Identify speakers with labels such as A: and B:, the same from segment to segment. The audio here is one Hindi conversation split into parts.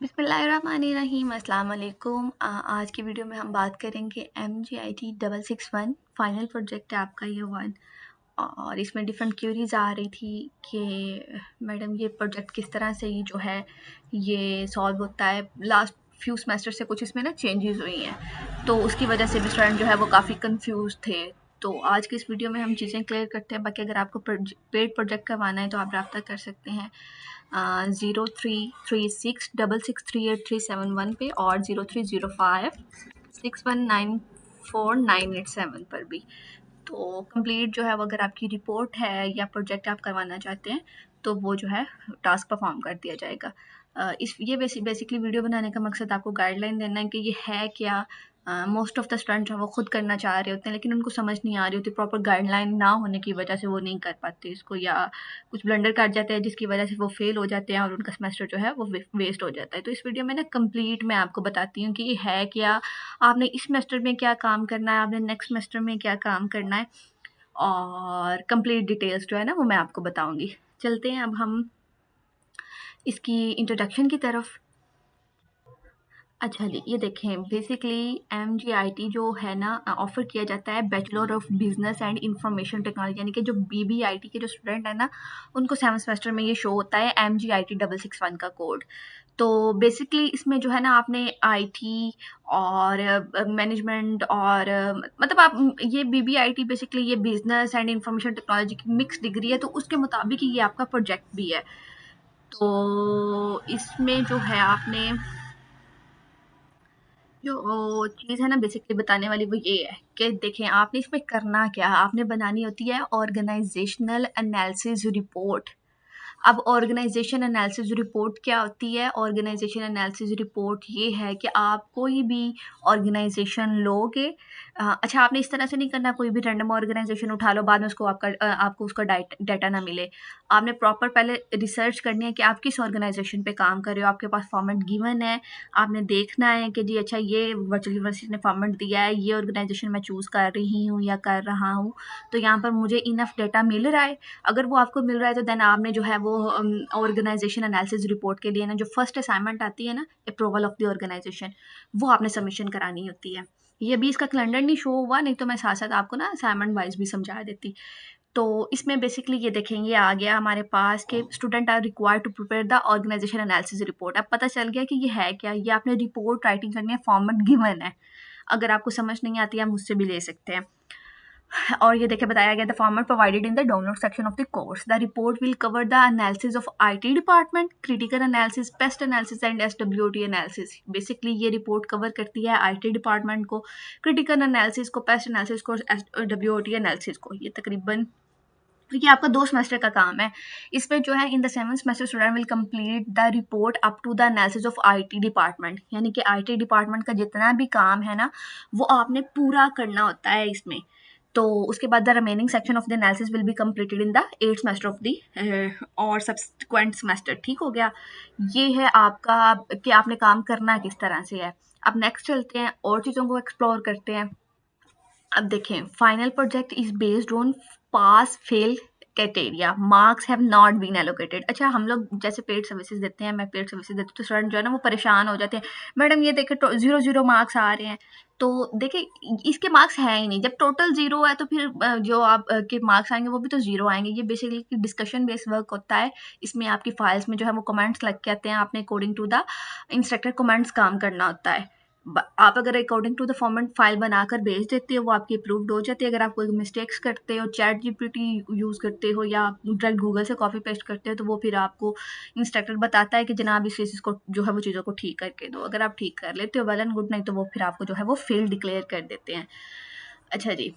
A: बिस्मिल्लाहिर्रहमानिर्रहीम। अस्सलाम वालेकुम। आज की वीडियो में हम बात करेंगे MGIT 661 फाइनल प्रोजेक्ट है आपका ये वन। और इसमें डिफरेंट क्यूरीज आ रही थी कि मैडम ये प्रोजेक्ट किस तरह से ये जो है ये सॉल्व होता है। लास्ट फ्यू सेमेस्टर से कुछ इसमें ना चेंजेस हुई हैं, तो उसकी वजह से भी स्टूडेंट जो है वो काफ़ी कंफ्यूज थे। तो आज की इस वीडियो में हम चीज़ें क्लियर करते हैं। बाकी अगर आपको पेड प्रोजेक्ट करवाना है तो आप रब्ता कर सकते हैं 0336663837 पे और 0305619498 पर भी। तो कंप्लीट जो है वो अगर आपकी रिपोर्ट है या प्रोजेक्ट आप करवाना चाहते हैं तो वो जो है टास्क परफॉर्म कर दिया जाएगा। इस ये बेसिकली वीडियो बनाने का मकसद आपको गाइडलाइन देना है कि ये है क्या। मोस्ट ऑफ द स्टूडेंट जो वो खुद करना चाह रहे होते हैं लेकिन उनको समझ नहीं आ रही होती, प्रॉपर गाइडलाइन ना होने की वजह से वो नहीं कर पाते इसको, या कुछ ब्लंडर कर जाते हैं जिसकी वजह से वो फेल हो जाते हैं और उनका सेमेस्टर जो है वो वेस्ट हो जाता है। तो इस वीडियो में ना कंप्लीट मैं आपको बताती हूँ कि ये है क्या, आपने इस सेमेस्टर में क्या काम करना है, आपने नेक्स्ट सेमेस्टर में क्या काम करना है, और कंप्लीट डिटेल्स जो है ना वो मैं आपको बताऊंगी। चलते हैं अब हम इसकी इंट्रोडक्शन की तरफ। अच्छा जी, ये देखें बेसिकली MGIT जो है ना ऑफ़र किया जाता है bachelor of business and information technology, यानी कि जो BBIT के जो स्टूडेंट है ना उनको 7th सेमेस्टर में ये शो होता है MGIT 661 का कोड। तो बेसिकली इसमें जो है ना आपने IT और मैनेजमेंट और मतलब आप ये BBIT बेसिकली ये बिजनेस एंड इंफॉर्मेशन टेक्नोलॉजी की मिक्स डिग्री है, तो उसके मुताबिक ही ये आपका प्रोजेक्ट भी है। तो इसमें जो है आपने जो चीज़ है ना बेसिकली बताने वाली वो ये है कि देखें आपने इसमें करना क्या है। आपने बनानी होती है ऑर्गेनाइजेशनल एनालिसिस रिपोर्ट। अब ऑर्गेनाइजेशन एनालिसिस रिपोर्ट क्या होती है? ऑर्गेनाइजेशन एनालिसिस रिपोर्ट ये है कि आप कोई भी ऑर्गेनाइजेशन लोगे। अच्छा, आपने इस तरह से नहीं करना कोई भी रैंडम ऑर्गेनाइजेशन उठा लो, बाद में उसको आपको उसका डाटा ना मिले। आपने प्रॉपर पहले रिसर्च करनी है कि आप किस ऑर्गेनाइजेशन पे काम कर रहे हो। आपके पास फॉर्मेट गिवन है, आपने देखना है कि जी अच्छा ये वर्चुअल यूनिवर्सिटी ने फॉर्मेट दिया है, ये ऑर्गेनाइजेशन मैं चूज़ कर रही हूँ या कर रहा हूँ, तो यहाँ पर मुझे इनफ डाटा मिल रहा है। अगर वो आपको मिल रहा है तो देन आपने जो है वो ऑर्गेनाइजेशन एनालिसिस रिपोर्ट के लिए ना जो फर्स्ट असाइनमेंट आती है ना अप्रूवल ऑफ द ऑर्गेनाइजेशन, वो आपने सबमिशन करानी होती है। ये अभी इसका कैलेंडर नहीं शो हुआ, नहीं तो मैं साथ साथ आपको ना असाइनमेंट वाइज भी समझा देती। तो इसमें बेसिकली ये देखेंगे आ गया हमारे पास कि student are required to prepare the organization analysis report. अब पता चल गया कि ये है क्या। ये आपने रिपोर्ट राइटिंग करनी है, फॉर्मेट गिवन है। अगर आपको समझ नहीं आती है मुझसे भी ले सकते हैं। और ये देखिए बताया गया the format provided in the download section of the course. The report will cover the analysis of IT department, critical analysis, paste analysis and SWOT analysis. Basically ये रिपोर्ट कवर करती है IT डिपार्टमेंट को, क्रिटिकल एनालिसिस को, पेस्ट एनालिसिस को, SWOT एनालिसिस को। ये तकरीबन ये आपका 2 सेमेस्टर का काम है। इसमें जो है in the 7th semester student will complete the report up to the analysis of IT department, यानी कि IT डिपार्टमेंट का जितना भी काम है ना वो आपने पूरा करना होता है इसमें। तो उसके बाद the remaining section of the analysis will be completed in the 8th semester of the और सब्सिक्वेंट सेमेस्टर। ठीक हो गया। ये है आपका कि आपने काम करना किस तरह से है। अब नेक्स्ट चलते हैं और चीज़ों को एक्सप्लोर करते हैं। अब देखें final project is based on pass fail criteria, marks have not been allocated. अच्छा, हम लोग जैसे पेड सर्विसेज देते हैं, मैं पेड सर्विसेज देती हूँ, तो स्टूडेंट जो है ना वो परेशान हो जाते हैं, मैडम ये देखे 0 मार्क्स आ रहे हैं। तो देखिए इसके मार्क्स है ही नहीं। जब टोटल 0 है तो फिर जो आप के मार्क्स आएंगे वो भी तो 0 आएंगे। ये बेसिकली डिस्कशन बेस्ड वर्क होता है। इसमें आपकी फाइल्स में जो है वो कमेंट्स लग के आते हैं, आपने according to the instructor comments काम करना होता है। आप अगर according to the format file बनाकर भेज देते हो वो आपकी अप्रूव्ड हो जाती है। अगर आप कोई मिस्टेक्स करते हो, चैट GPT यूज़ करते हो या डायरेक्ट गूगल से कॉपी पेस्ट करते हो, तो वो फिर आपको इंस्ट्रक्टर बताता है कि जनाब इस इसको जो है वो चीज़ों को ठीक करके दो। अगर आप ठीक कर लेते हो वेल एंड गुड, नहीं तो वो फिर आपको जो है वो फेल डिक्लेयर कर देते हैं। अच्छा जी,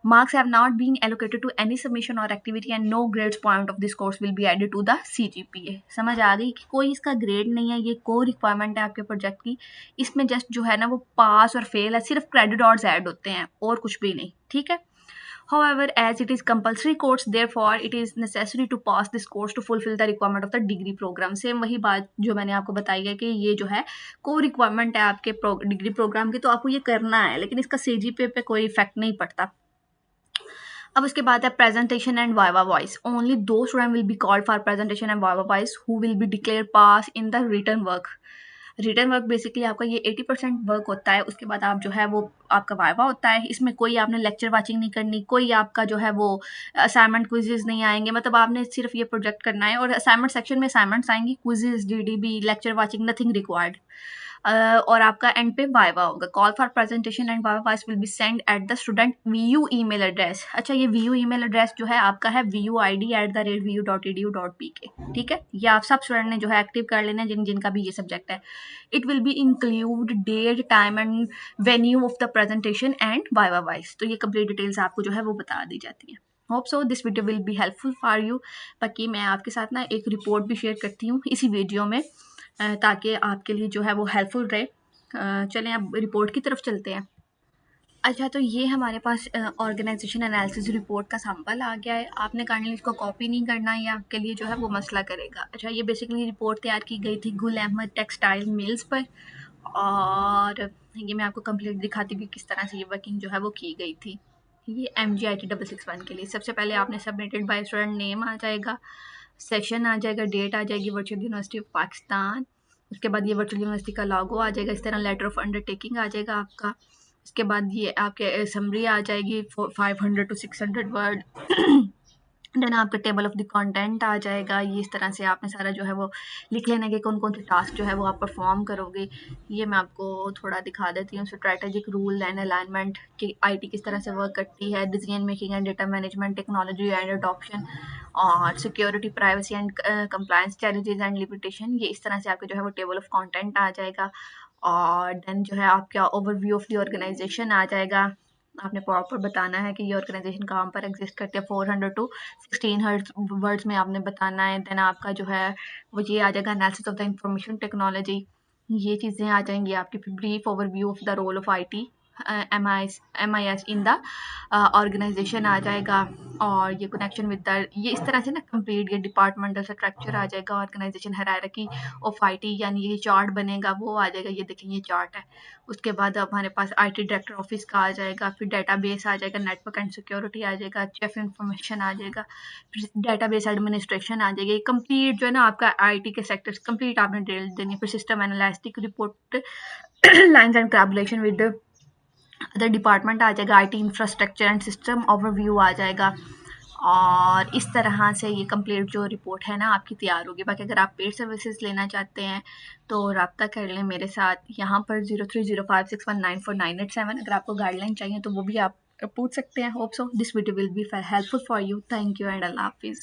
A: marks have not been allocated to any submission or activity and no grades point of this course will be added to the CGPA। समझ आ गई कि कोई इसका ग्रेड नहीं है, ये कोर रिक्वायरमेंट है आपके प्रोजेक्ट की। इसमें जस्ट जो है ना वो पास और फेल है, सिर्फ क्रेडिट ऑर्स ऐड होते हैं और कुछ भी नहीं। ठीक है। However, as it is compulsory course, therefore it is necessary to pass this course to fulfill the requirement of the degree program। Same वही बात जो मैंने आपको बताई है कि ये जो है कोर रिक्वायरमेंट है आपके डिग्री प्रोग्राम की, तो आपको ये करना है, लेकिन इसका CGPA पे कोई इफेक्ट नहीं पड़ता। अब उसके बाद है presentation and viva voce. Only 2 student will be called for presentation and viva voce who will be declare pass in the written work. Written work basically आपका ये 80% वर्क होता है। उसके बाद आप जो है वो आपका वाइवा होता है। इसमें कोई आपने लेक्चर वाचिंग नहीं करनी, कोई आपका जो है वो असाइनमेंट क्विजेज नहीं आएंगे। मतलब आपने सिर्फ ये प्रोजेक्ट करना है और असाइनमेंट सेक्शन में असाइनमेंट्स आएंगी, quizzes, DDB, lecture watching nothing required. और आपका एंड पे वाइवा होगा। Call for presentation and viva vice will be send at the student VU email address. अच्छा, ये VU ईमेल एड्रेस जो है आपका है vuid@vu.edu.pk। ठीक है, ये आप सब स्टूडेंट ने जो है एक्टिव कर लेना जिनका भी ये सब्जेक्ट है। It will be include date, time and venue of the presentation and viva voce. तो ये कंप्लीट डिटेल्स आपको जो है वो बता दी जाती हैं। Hope so this video will be helpful for you. बाकी मैं आपके साथ ना एक रिपोर्ट भी शेयर करती हूँ इसी वीडियो में, ताकि आपके लिए जो है वो हेल्पफुल रहे। चलें अब रिपोर्ट की तरफ चलते हैं। अच्छा, तो ये हमारे पास ऑर्गेनाइजेशन एनालिसिस रिपोर्ट का सैंपल आ गया है। आपने काइंडली इसको कॉपी नहीं करना, ये आपके लिए जो है वो मसला करेगा। अच्छा, ये बेसिकली रिपोर्ट तैयार की गई थी गुल अहमद टेक्सटाइल मिल्स पर, और ये मैं आपको कंप्लीट दिखाती भी किस तरह से ये वर्किंग जो है वो की गई थी। ये MGIT 661 के लिए सबसे पहले आपने सबमिटेड बाय स्टूडेंट नेम आ जाएगा, सेशन आ जाएगा, डेट आ जाएगी, वर्चुअल यूनिवर्सिटी ऑफ पाकिस्तान। उसके बाद ये वर्चुअल यूनिवर्सिटी का लॉगो आ जाएगा, इस तरह लेटर ऑफ अंडरटेकिंग आ जाएगा आपका। इसके बाद ये आपके समरी आ जाएगी 500 to 600 वर्ड। देन आपका टेबल ऑफ द कंटेंट आ जाएगा। ये इस तरह से आपने सारा जो है वो लिख लेना कि कौन कौन से टास्क जो है वो आप परफॉर्म करोगे। ये मैं आपको थोड़ा दिखा देती हूँ। स्ट्रैटेजिक रूल एंड अलाइनमेंट की IT किस तरह से वर्क करती है, decision making and data management, technology and adoption, और security, privacy and compliance challenges and limitation. ये इस तरह से आपके जो है वो टेबल ऑफ कंटेंट आ जाएगा। और देन जो है आपका ओवरव्यू ऑफ द ऑर्गेनाइजेशन आ जाएगा। आपने प्रॉपर बताना है कि ये ऑर्गेनाइजेशन कहाँ पर एग्जिस्ट करती है। 400 to 1600 वर्ड्स में आपने बताना है। देन आपका जो है वो ये आ जाएगा analysis of the information technology. ये चीज़ें आ जाएंगी आपकी। Brief overview of the role of IT MIS in the organization आ जाएगा। और ये कनेक्शन विद द, ये इस तरह से ना कंप्लीट ये डिपार्टमेंटल स्ट्रक्चर आ जाएगा। ऑर्गेनाइजेशन हायरार्की ऑफ IT, यानी ये चार्ट बनेगा वो आ जाएगा। ये देखें, ये चार्ट है। उसके बाद हमारे पास IT डायरेक्टर ऑफिस का आ जाएगा, फिर डेटाबेस आ जाएगा, नेटवर्क एंड सिक्योरिटी आ जाएगा, चीफ इंफॉर्मेशन आ जाएगा, फिर डेटाबेस एडमिनिस्ट्रेशन आ जाएगी। कंप्लीट जो है ना आपका IT के सेक्टर्स कंप्लीट आपने डिटेल देनी है। फिर system analytic report lines and collaboration with other department आ जाएगा। IT infrastructure and system overview आ जाएगा। और इस तरह से ये कंप्लीट जो रिपोर्ट है ना आपकी तैयार होगी। बाकी अगर आप पेड सर्विसेज लेना चाहते हैं तो रब्ता कर लें मेरे साथ यहाँ पर 0305619498 अगर आपको गाइडलाइन चाहिए तो वो भी आप पूछ सकते हैं। Hope so this video will be helpful for you. Thank you and अल्लाह हाफिज़।